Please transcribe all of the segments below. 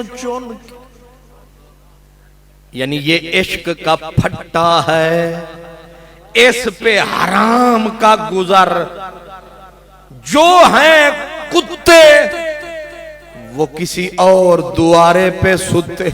चुन चुन के, यानी ये इश्क का फट्टा है, इस पे हराम का गुजर। जो हैं कुत्ते वो किसी और दुआरे पे सुते,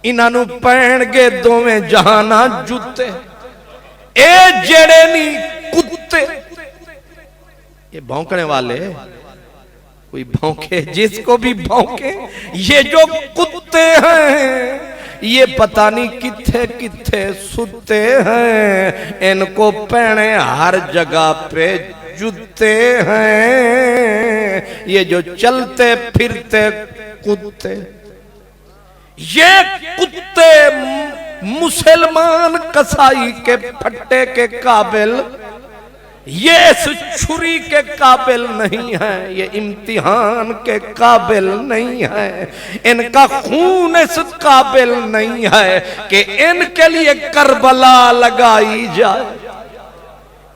इन्हां पैण के दोवें जहाना जुते। ए जेड़े नी कुत्ते, ये भौंकने वाले, कोई भौंके जिसको भी भौंके, ये जो कुत्ते हैं ये पता नहीं किथे किथे सुते हैं, इनको पहने हर जगह पे जूते हैं। ये जो चलते फिरते कुत्ते, ये कुत्ते मुसलमान कसाई के फट्टे के काबिल, ये इस छुरी के काबिल नहीं है, ये इम्तिहान के काबिल नहीं है, इनका खून इस काबिल नहीं है कि इनके लिए करबला लगाई जाए।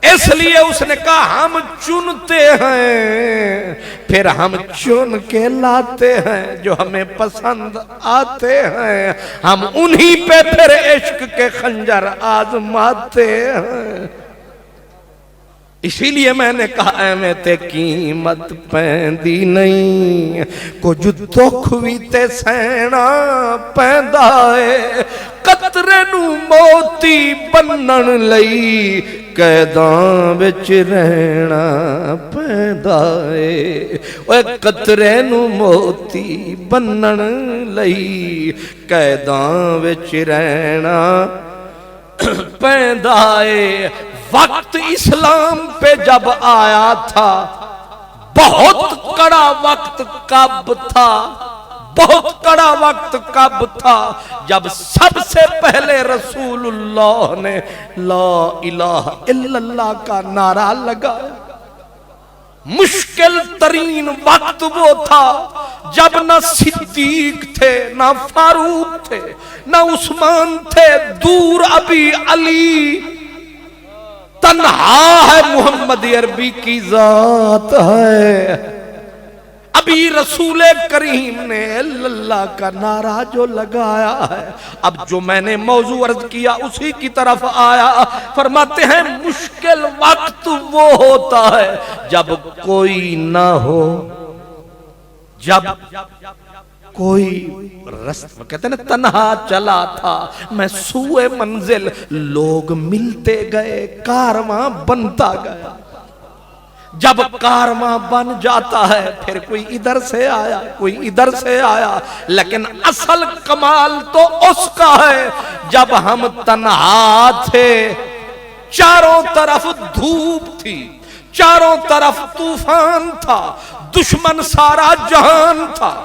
इसलिए उसने कहा हम चुनते हैं, फिर हम चुन के लाते हैं जो हमें पसंद आते हैं, हम उन्हीं पे फिर इश्क के खंजर आजमाते हैं। इसीलिए मैंने कहा एवें ते कीमत पैंदी नहीं, कुछ दुख भी ते सहना पैंदा है। कतरे नू मोती बन्नण लई कैदां विच रहना पैंदा है। ओए कतरे नू मोती बन्नण लई कैदां विच रहना पैंदा है। वक्त इस्लाम पे जब आया था, बहुत कड़ा वक्त कब था, बहुत कड़ा वक्त कब था, जब सबसे पहले रसूलुल्लाह ने ला इलाहा इल्लल्लाह का नारा लगाया। मुश्किल तरीन वक्त वो था जब ना सिद्दीक थे, ना फारूक थे, ना उस्मान थे, दूर अभी अली, तन्हा है मोहम्मद अरबी की जात है। अभी रसूल करीम ने अल्लाह का नारा जो लगाया है, अब जो मैंने मौजू अर्ज किया उसी की तरफ आया। फरमाते हैं मुश्किल वक्त वो होता है जब कोई ना हो, जब कोई रास्ता, कहते ना तन्हा चला था मैं सूए मंजिल, लोग मिलते गए कारवां बनता गया। जब कारवां बन जाता है फिर कोई इधर से आया, कोई इधर से आया, लेकिन असल कमाल तो उसका है जब हम तन्हा थे, चारों तरफ धूप थी, चारों तरफ तूफान था, दुश्मन सारा जहान था।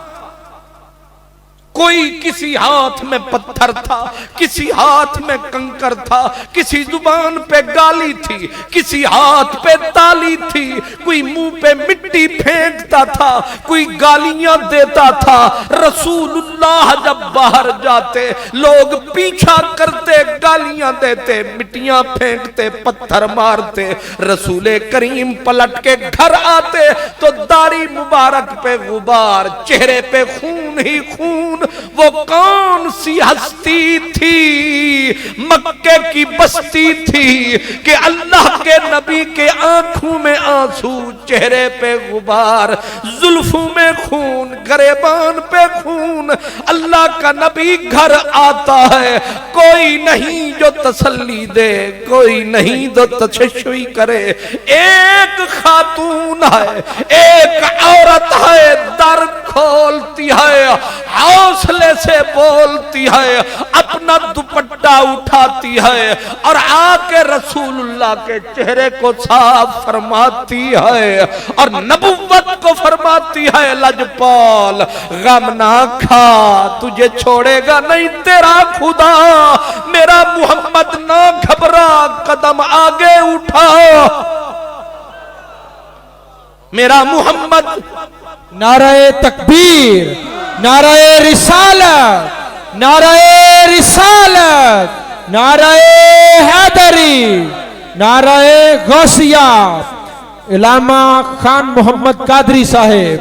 कोई किसी हाथ में पत्थर था, किसी हाथ में कंकर था, किसी जुबान पे गाली थी, किसी हाथ पे ताली थी, कोई मुंह पे मिट्टी फेंकता था, कोई गालियां देता था। रसूलुल्लाह जब बाहर जाते लोग पीछा करते, गालियां देते, मिट्टियां फेंकते, पत्थर मारते। रसूले करीम पलट के घर आते तो दाढ़ी मुबारक पे गुबार, चेहरे पे खून ही खून। वो कौन सी हस्ती थी, मक्के की बस्ती थी कि अल्लाह के नबी के आंखों में आंसू, चेहरे पे गुबार, जुल्फों में खून, गरेबान पे खून। अल्लाह का नबी घर आता है, कोई नहीं जो तसल्ली दे, कोई नहीं जो तशश्शुई करे। एक खातून है, एक औरत है, दर खोलती है, हौसले से बोलती है, अपना दुपट्टा उठाती है और आके रसूलुल्लाह के चेहरे को साफ फरमाती है और नबुव्वत को फरमाती है, लजपाल गम ना खा, तुझे छोड़ेगा नहीं तेरा खुदा, मेरा मोहम्मद ना घबरा, कदम आगे उठा, मेरा मोहम्मद। नाराए तकबीर, नाराए रिसालत, नाराए रिसालत, नाराए हैदरी, नाराए गौसिया, इलामा खान मोहम्मद कादरी साहेब।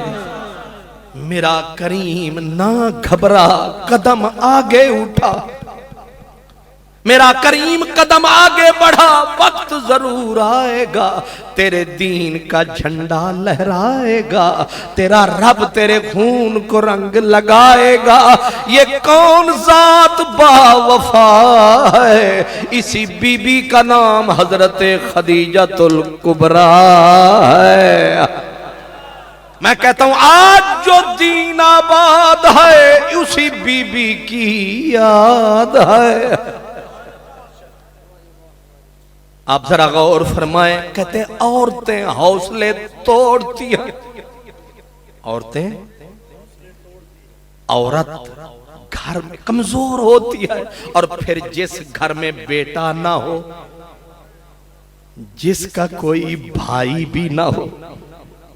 मेरा करीम ना घबरा, कदम आगे उठा। मेरा करीम कदम आगे बढ़ा, वक्त जरूर आएगा तेरे दीन का झंडा लहराएगा, तेरा रब तेरे खून को रंग लगाएगा। ये कौन जात बावफा है, इसी बीबी का नाम हजरत खदीजतुल कुबरा है। मैं कहता हूं आज जो दीन आबाद है उसी बीबी की याद है। आप जरा गौर फरमाएं, कहते हैं औरतें हौसले तोड़ती हैं। औरतें, औरत घर में कमजोर होती है, और फिर जिस घर में बेटा ना हो, जिसका कोई भाई भी ना हो,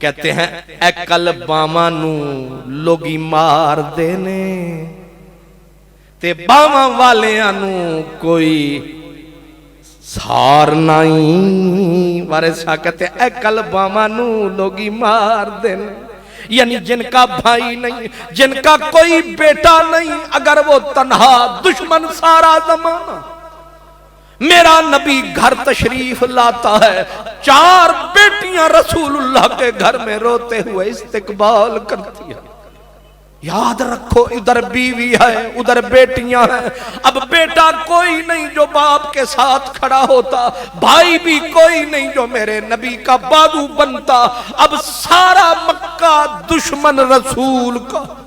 कहते हैं ए कल बावा नू लोगी मार देने ते बावा वालियां नू कोई सार नहीं। वारिस शाह कहते ए कल बावा नू लोगी मार देने, यानी जिनका भाई नहीं, जिनका कोई बेटा नहीं, अगर वो तन्हा दुश्मन सारा जमाना। मेरा नबी घर तशरीफ लाता है, 4 बेटियां रसूलुल्लाह के घर में रोते हुए इस्तकबाल करती है। याद रखो, इधर बीवी है, उधर बेटियां हैं। अब बेटा कोई नहीं जो बाप के साथ खड़ा होता, भाई भी कोई नहीं जो मेरे नबी का बाजू बनता। अब सारा मक्का दुश्मन रसूल का।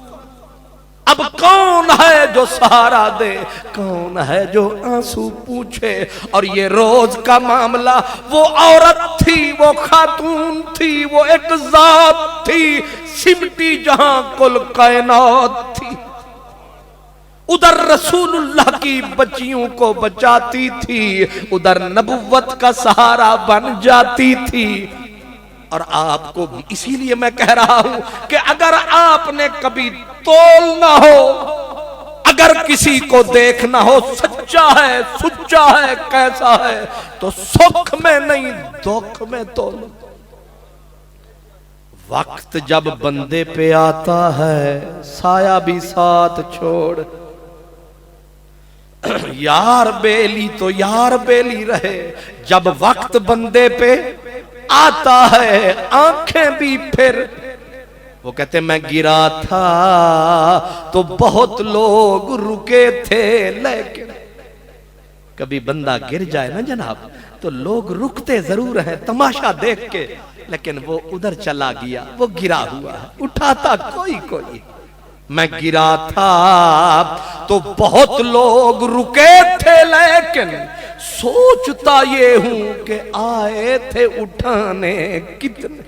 अब कौन है जो सहारा दे, कौन है जो आंसू पूछे। और ये रोज का मामला, वो औरत थी, वो खातून थी, वो एक जात थी, सिमटी जहां कुल कायनात थी। उधर रसूलुल्लाह की बच्चियों को बचाती थी, उधर नबुव्वत का सहारा बन जाती थी। और आपको इसीलिए मैं कह रहा हूं कि अगर आपने कभी तोलना हो, अगर किसी को देखना हो सच्चा है, सुच्चा है, कैसा है, तो सुख में नहीं दुख में तोलो। वक्त जब बंदे पे आता है, साया भी साथ छोड़। यार बेली तो यार बेली रहे, जब वक्त बंदे पे आता है, आंखें भी फिर। वो कहते मैं गिरा था तो बहुत लोग रुके थे, लेकिन कभी बंदा गिर जाए ना जनाब, तो लोग रुकते जरूर हैं तमाशा देख के, लेकिन वो उधर चला गया, वो गिरा हुआ है, उठाता कोई कोई। मैं गिरा था तो बहुत लोग रुके थे, लेकिन सोचता ये हूं कि आए थे उठाने कितने।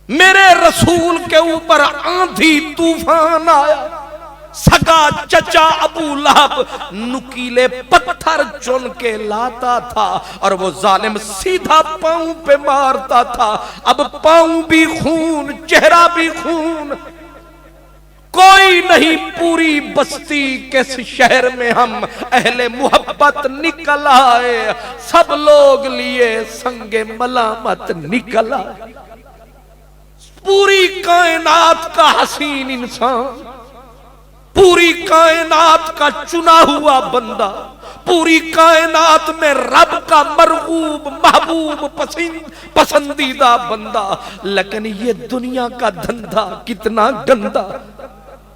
मेरे रसूल के ऊपर आंधी तूफान आया, सगा चचा अबू लहब नुकीले पत्थर चुन के लाता था, और वो जालिम सीधा पांव पे मारता था। अब पांव भी खून, चेहरा भी खून। कोई नहीं पूरी बस्ती के शहर में हम अहले मोहब्बत निकल आए, सब लोग लिए संगे मलामत निकल आए। पूरी कायनात का हसीन इंसान, पूरी कायनात का चुना हुआ बंदा, पूरी कायनात में रब का मरगूब महबूब पसंदीदा बंदा, लेकिन ये दुनिया का धंधा कितना गंदा।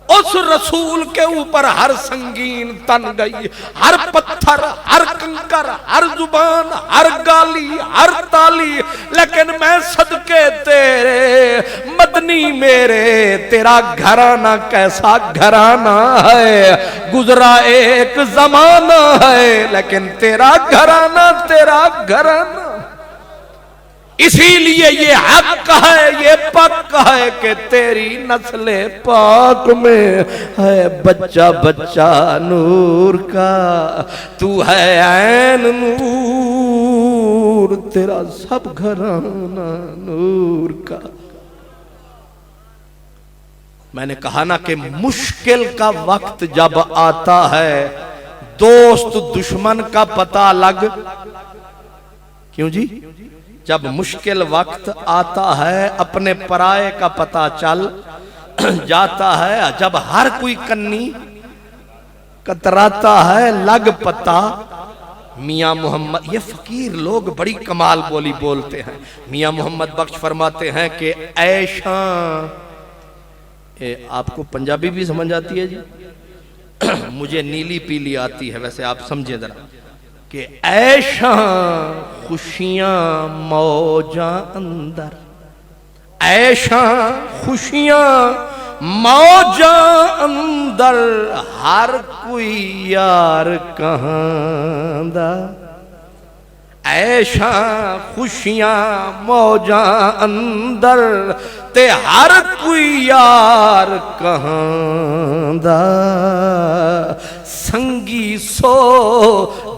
उस रसूल के ऊपर हर संगीन तन गई, हर पत्थर, हर कंकर, हर जुबान, हर गाली, हर ताली। लेकिन मैं सदके तेरे मदनी मेरे, तेरा घराना कैसा घराना है। गुजरा एक जमाना है, लेकिन तेरा घराना तेरा घराना। इसीलिए ये हक है, ये पक है कि तेरी नस्ले पाक में है बच्चा बच्चा नूर का। तू है ऐन नूर, तेरा सब घराना नूर का। मैंने कहा ना कि मुश्किल का वक्त जब आता है, दोस्त दुश्मन का पता लग क्यों जी? जब मुश्किल वक्त आता है अपने पराये का पता चल जाता है, जब हर कोई कन्नी कतराता है लग पता। मियाँ मोहम्मद, ये फकीर लोग बड़ी कमाल बोली बोलते हैं। मियाँ मोहम्मद बख्श फरमाते हैं कि ऐशा, आपको पंजाबी भी समझ आती है जी? मुझे नीली पीली आती है, वैसे आप समझे जरा कि ऐशा खुशियां मौजा अंदर, ऐशा खुशियां मौजा अंदर, हर कोई यार कहां दा। ऐशा खुशियां मौजा अंदर ते हर कोई यार कहां दा। संगी सो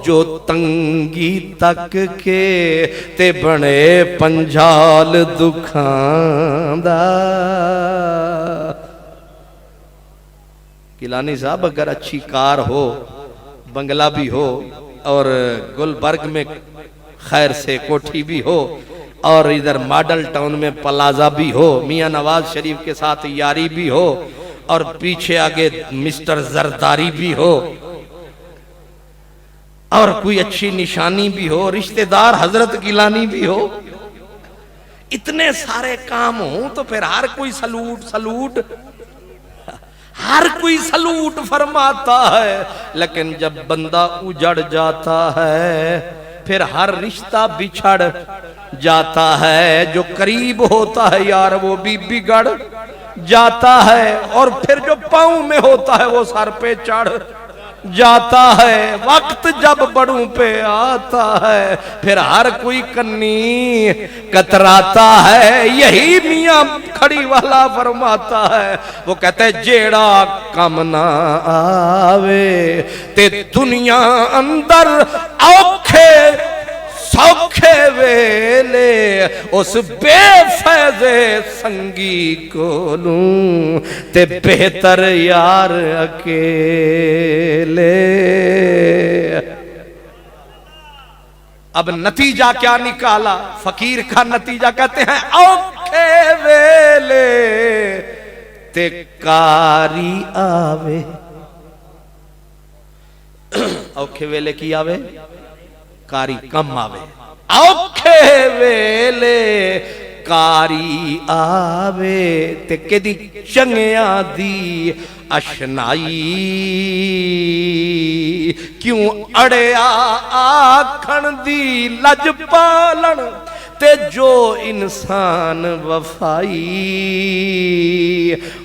जो तंगी तक के ते बने पंजाल दुखां दा। गिलानी साहब, अगर अच्छी कार हो, बंगला भी हो और गुलबर्ग में खैर से कोठी भी हो और इधर मॉडल टाउन में प्लाजा भी हो, मियां नवाज शरीफ के साथ यारी भी हो और पीछे आगे मिस्टर जरदारी भी हो और कोई अच्छी निशानी भी हो, रिश्तेदार हजरत गिलानी भी हो, इतने सारे काम हो तो फिर हर कोई सलूट सलूट, हर कोई सलूट फरमाता है। लेकिन जब बंदा उजड़ जाता है फिर हर रिश्ता बिछड़ जाता है। जो करीब होता है यार वो भी बिगड़ जाता है और फिर जो पांव में होता है वो सर पे चढ़ जाता है। वक्त जब बड़ों पे आता है फिर हर कोई कन्नी कतराता है। यही मियां खड़ी वाला फरमाता है, वो कहते है जेड़ा कम ना आवे ते दुनिया अंदर औखे सौखे वेले उस बेफैजे संगी कोलूं ते बेहतर यार अकेले। अब नतीजा क्या निकाला फकीर का? नतीजा कहते हैं औखे वेले ते कारी आवे। औखे वेले की आवे, कारी कम आवे। औखे वेले कारी आवे ते केदी चंगिया दी अशनाई। क्यों अड़िया आखण दी लज पालन ते जो इंसान वफाई।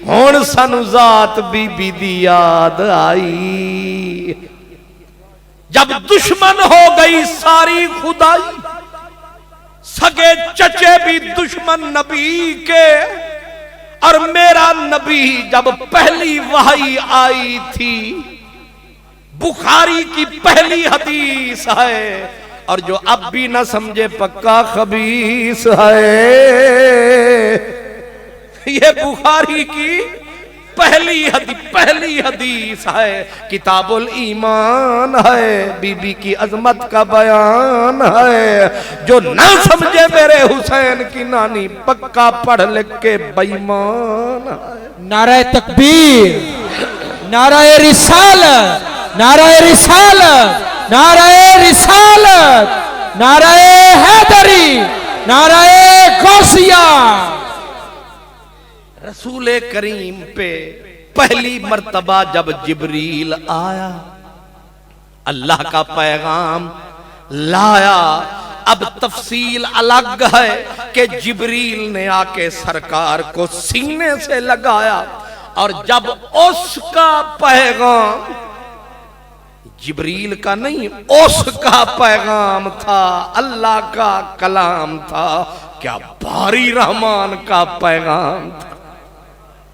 हुण सानू जात बीबी दी याद आई। जब दुश्मन हो गई सारी खुदाई, सगे चचे भी दुश्मन नबी के, और मेरा नबी जब पहली वही आई थी, बुखारी की पहली हदीस है और जो अब भी ना समझे पक्का खबीस है। ये बुखारी की पहली हदीस है, किताबुल ईमान है, बीबी की अजमत का बयान है। जो ना समझे मेरे हुसैन की नानी पक्का पढ़ लिख के बेईमान है। नारे तकबीर, नारे रिसालत, नारे रिसालत, नारे रिसालत, नारे हैदरी, नारे गौसिया। रसूले करीम पे पहली मर्तबा जब जिब्रील आया, अल्लाह का पैगाम लाया। अब तफसील अलग है कि जिब्रील ने आके सरकार को सीने से लगाया और जब उसका पैगाम, जिब्रील का नहीं उसका पैगाम था, अल्लाह का कलाम था, क्या भारी रहमान का पैगाम था।